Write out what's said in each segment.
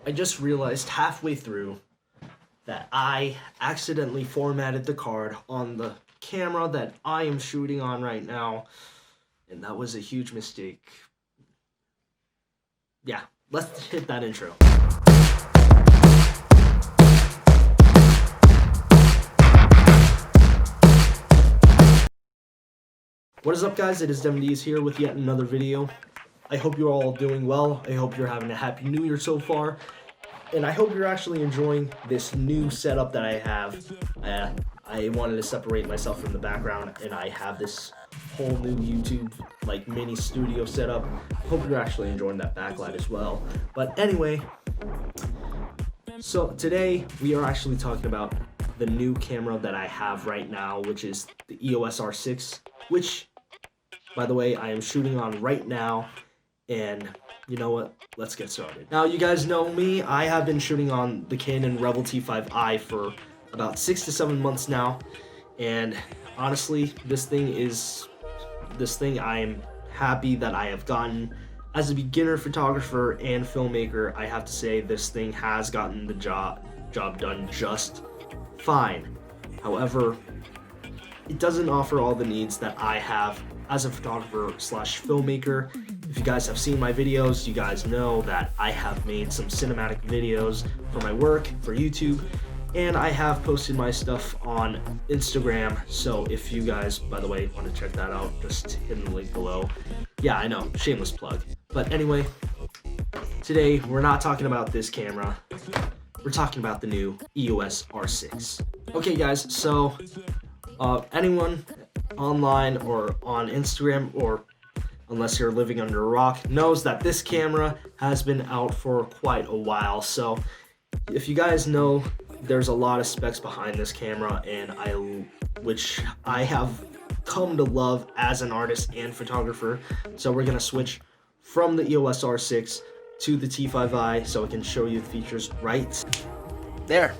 I just realized halfway through that I accidentally formatted the card on the camera that I am shooting on right now, and that was a huge mistake. Yeah, let's hit that intro. What is up, guys? It is Serrano-Diaz here with yet another video. I hope you're all doing well. I hope you're having a happy new year so far. And I hope you're actually enjoying this new setup that I have. I wanted to separate myself from the background, and I have this whole new YouTube mini studio setup. Hope you're actually enjoying that backlight as well. But anyway, so today we are actually talking about the new camera that I have right now, which is the EOS R6, which, by the way, I am shooting on right now. And you know what? Let's get started. Now, you guys know me. I have been shooting on the Canon Rebel T5i for about 6 to 7 months now. And honestly, this thing I'm happy that I have gotten. As a beginner photographer and filmmaker, I have to say this thing has gotten the job done just fine. However, it doesn't offer all the needs that I have as a photographer slash filmmaker. If you guys have seen my videos, you guys know that I have made some cinematic videos for my work, for YouTube, and I have posted my stuff on Instagram. So if you guys, by the way, want to check that out, just hit the link below. Yeah, I know, shameless plug. But anyway, today we're not talking about this camera. We're talking about the new EOS R6. Okay, guys, so anyone online or on Instagram, or unless you're living under a rock, knows that this camera has been out for quite a while. So if you guys know, there's a lot of specs behind this camera, and which I have come to love as an artist and photographer. So we're gonna switch from the EOS R6 to the T5i so I can show you the features right there.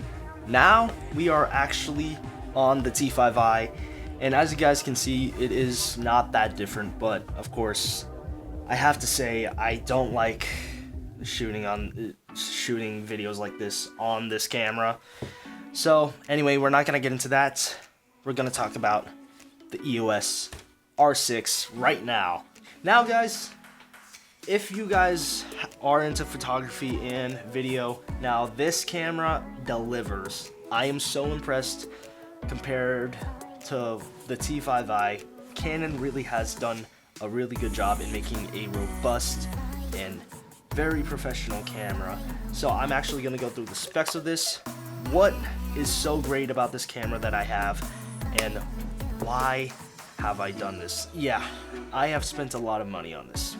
Now we are actually on the T5i, and as you guys can see, it is not that different. But of course, I have to say I don't like shooting videos like this on this camera. So anyway, we're not gonna get into that. We're gonna talk about the EOS R6 right now. Now, guys, if you guys are into photography and video, now this camera delivers. I am so impressed. Compared to the T5i, Canon really has done a really good job in making a robust and very professional camera. So I'm actually going to go through the specs of this, what is so great about this camera that I have, and why have I done this. Yeah, I have spent a lot of money on this.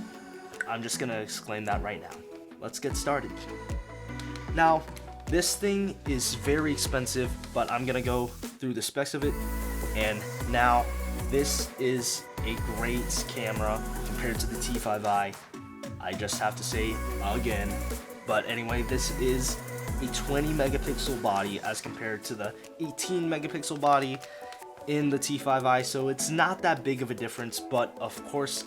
I'm just going to exclaim that right now. Let's get started. Now, this thing is very expensive, but I'm gonna go through the specs of it. And now, this is a great camera compared to the T5i. I just have to say again. But anyway, this is a 20 megapixel body as compared to the 18 megapixel body in the T5i. So it's not that big of a difference, but of course,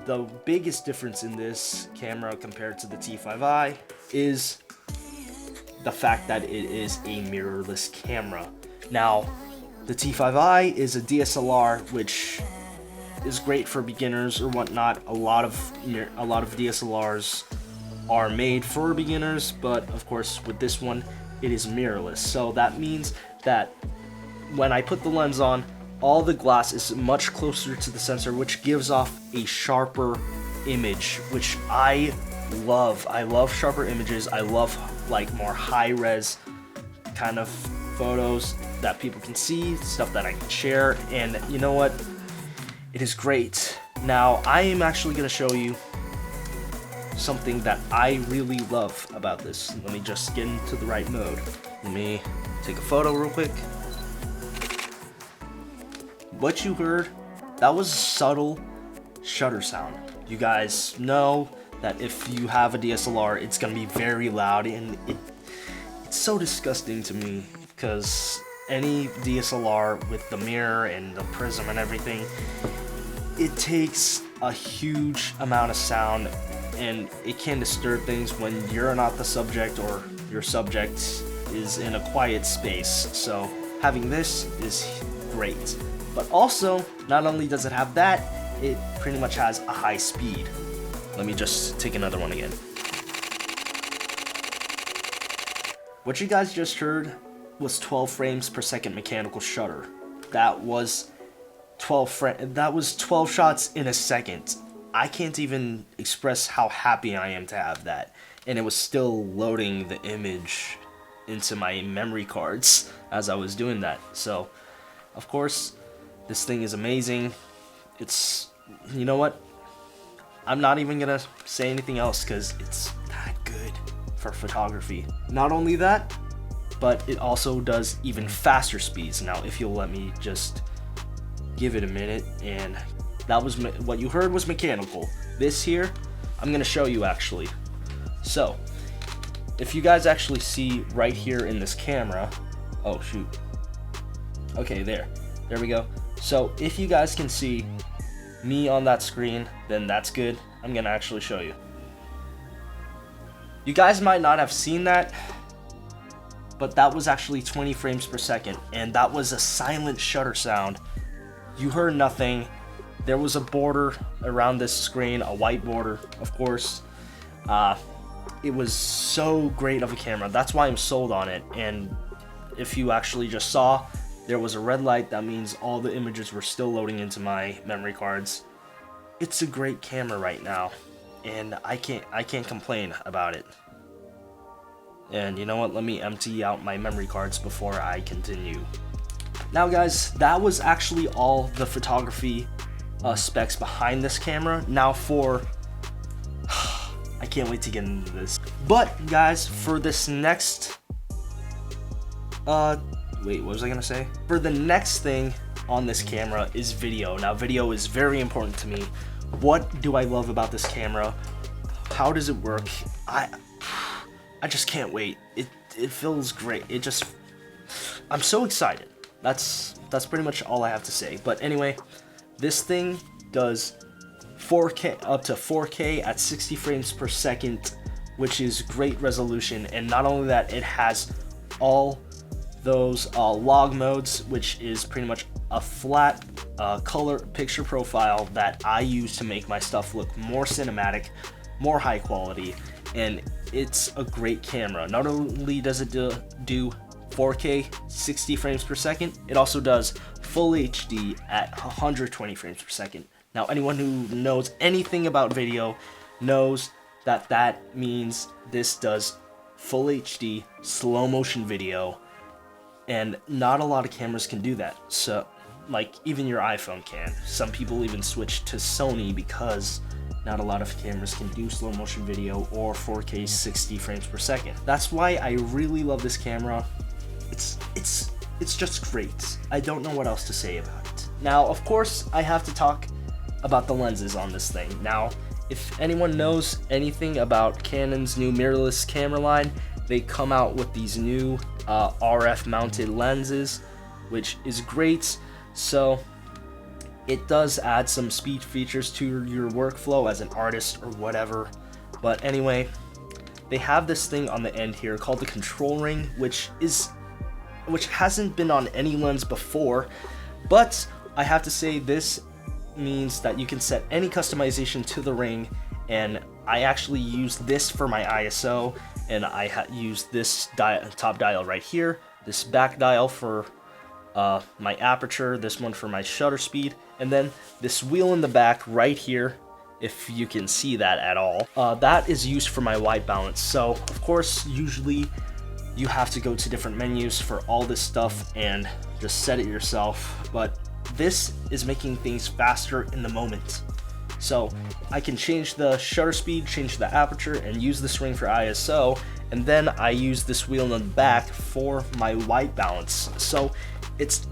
the biggest difference in this camera compared to the T5i is the fact that it is a mirrorless camera. Now, the T5i is a DSLR, which is great for beginners or whatnot. A lot of DSLRs are made for beginners, but of course with this one, it is mirrorless. So that means that when I put the lens on, all the glass is much closer to the sensor, which gives off a sharper image, which I love. I love sharper images. I love more high-res kind of photos that people can see, stuff that I can share, and you know what? It is great. Now, I am actually going to show you something that I really love about this. Let me just get into the right mode. Let me take a photo real quick. What you heard, that was a subtle shutter sound. You guys know that if you have a DSLR, it's gonna be very loud, and it's so disgusting to me because any DSLR with the mirror and the prism and everything, it takes a huge amount of sound and it can disturb things when you're not the subject or your subject is in a quiet space. So having this is great. But also, not only does it have that, it pretty much has a high speed. Let me just take another one again. What you guys just heard was 12 frames per second mechanical shutter. That was 12 shots in a second. I can't even express how happy I am to have that. And it was still loading the image into my memory cards as I was doing that. So, of course, this thing is amazing. It's, you know what? I'm not even gonna say anything else because it's that good for photography. Not only that, but it also does even faster speeds. Now, if you'll let me just give it a minute, and that was what you heard was mechanical. This here, I'm gonna show you actually. So, if you guys actually see right here in this camera, oh shoot. Okay, there we go. So if you guys can see me on that screen, then that's good. I'm gonna actually show you. You guys might not have seen that, but that was actually 20 frames per second, and that was a silent shutter sound. You heard nothing. There was a border around this screen, a white border, of course. It was so great of a camera. That's why I'm sold on it. And if you actually just saw, there was a red light. That means all the images were still loading into my memory cards. It's a great camera right now, and I can't complain about it. And you know what? Let me empty out my memory cards before I continue. Now guys, that was actually all the photography specs behind this camera. Now for I can't wait to get into this. But guys, for this next wait, what was I gonna say? For the next thing on this camera is video. Now video is very important to me. What do I love about this camera? How does it work? I just can't wait. It feels great. I'm so excited. That's pretty much all I have to say. But anyway, this thing does 4K up to 4K at 60 frames per second, which is great resolution. And not only that, it has all those log modes, which is pretty much a flat color picture profile that I use to make my stuff look more cinematic, more high quality, and it's a great camera. Not only does it do 4K 60 frames per second, it also does full HD at 120 frames per second. Now anyone who knows anything about video knows that that means this does full HD slow motion video, and not a lot of cameras can do that. So like even your iPhone can. Some people even switch to Sony because not a lot of cameras can do slow motion video or 4K 60 frames per second. That's why I really love this camera. It's just great. I don't know what else to say about it. Now, of course, I have to talk about the lenses on this thing. Now, if anyone knows anything about Canon's new mirrorless camera line, they come out with these new RF mounted lenses, which is great. So it does add some speed features to your workflow as an artist or whatever. But anyway, they have this thing on the end here called the control ring, which hasn't been on any lens before, but I have to say this means that you can set any customization to the ring, and I actually use this for my ISO, and I use this top dial right here, this back dial for my aperture, this one for my shutter speed, and then this wheel in the back right here, if you can see that at all, that is used for my white balance. So of course, usually you have to go to different menus for all this stuff and just set it yourself, but this is making things faster in the moment. So I can change the shutter speed, change the aperture, and use this ring for ISO, and then I use this wheel in the back for my white balance. So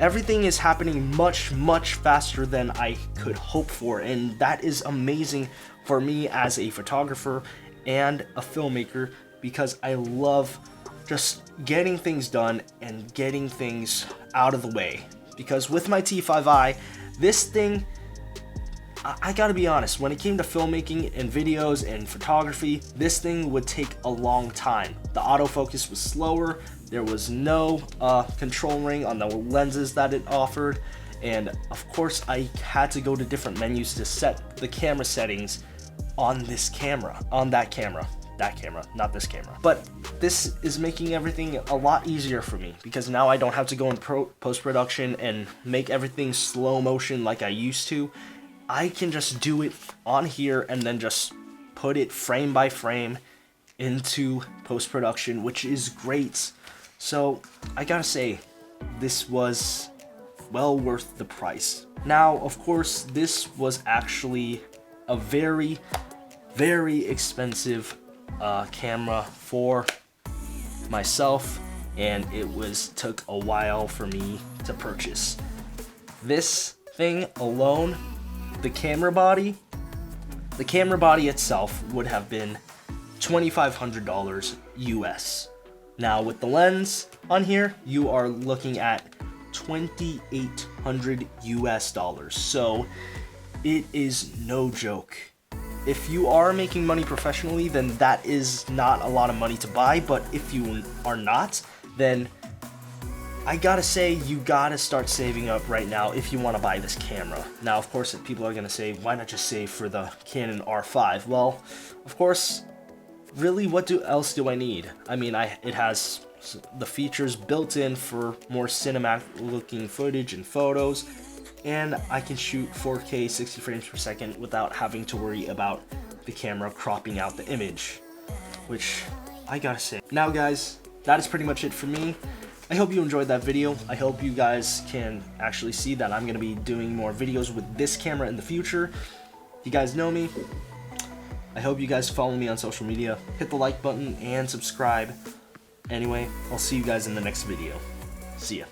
everything is happening much faster than I could hope for, and that is amazing for me as a photographer and a filmmaker, because I love just getting things done and getting things out of the way. Because with my T5i, this thing, I gotta be honest, when it came to filmmaking and videos and photography, this thing would take a long time. The autofocus was slower, there was no control ring on the lenses that it offered, and of course I had to go to different menus to set the camera settings on this camera, on that camera, not this camera. But this is making everything a lot easier for me, because now I don't have to go in post-production and make everything slow motion like I used to. I can just do it on here and then just put it frame by frame into post-production, which is great. So I gotta say, this was well worth the price. Now, of course, this was actually a very, very expensive camera for myself, and it took a while for me to purchase. This thing alone, the camera body itself would have been $2,500 US. Now with the lens on here, you are looking at $2,800 US. So it is no joke. If you are making money professionally, then that is not a lot of money to buy, but if you are not, then I gotta say, you gotta start saving up right now if you want to buy this camera. Now, of course, people are gonna say, why not just save for the Canon R5? Well, of course, really, what else do I need? I mean, it has the features built in for more cinematic looking footage and photos, and I can shoot 4K 60 frames per second without having to worry about the camera cropping out the image, which I gotta say. Now guys, that is pretty much it for me. I hope you enjoyed that video. I hope you guys can actually see that I'm gonna be doing more videos with this camera in the future. You guys know me. I hope you guys follow me on social media. Hit the like button and subscribe. Anyway, I'll see you guys in the next video. See ya.